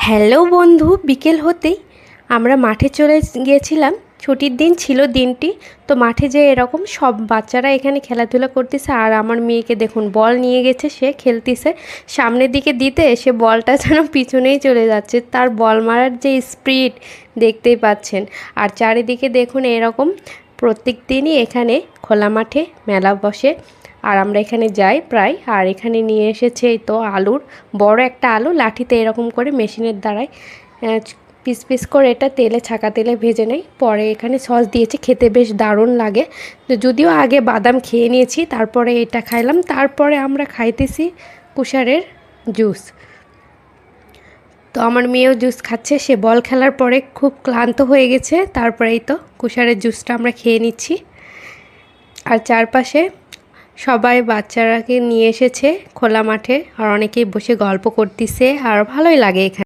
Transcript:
Hello বন্ধু, বিকেল হতেই আমরা মাঠে চলে গিয়েছিলাম। ছুটির দিন ছিল দিনটি। তো মাঠে যেয়ে এরকম সব বাচ্চারা এখানে খেলাধুলা করতেছে, আর আমার মেয়েকে দেখুন বল নিয়ে গেছে, সে খেলতেছে। সামনের দিকে দিতে সে বলটা যেন পিছনেই চলে যাচ্ছে, তার বল মারার যে স্পিড দেখতেই পাচ্ছেন। আর চারিদিকে দেখুন এরকম প্রত্যেক দিনই এখানে খোলা মাঠে মেলা বসে, আর আমরা এখানে যাই প্রায়। আর এখানে নিয়ে এসেছে এই তো আলুর বড় একটা আলু লাঠিতে এরকম করে মেশিনের দ্বারাই পিস পিস করে এটা তেলে, ছাকা তেলে ভেজে নেই। পরে এখানে সস দিয়েছে, খেতে বেশ দারুণ লাগে। তো যদিও আগে বাদাম খেয়ে নিয়েছি, তারপরে এটা খাইলাম, তারপরে আমরা খাইতেছি কুশারের জুস। তো আমার মেয়েও জুস খাচ্ছে, সে বল খেলার পরে খুব ক্লান্ত হয়ে গেছে। তারপরেই তো কুশারের জুসটা আমরা খেয়ে নিচ্ছি। আর চারপাশে সবাই বাচ্চারাকে নিয়ে এসেছে খোলা মাঠে, আর অনেকেই বসে গল্প করতেছে, আর ভালোই লাগে এখানে।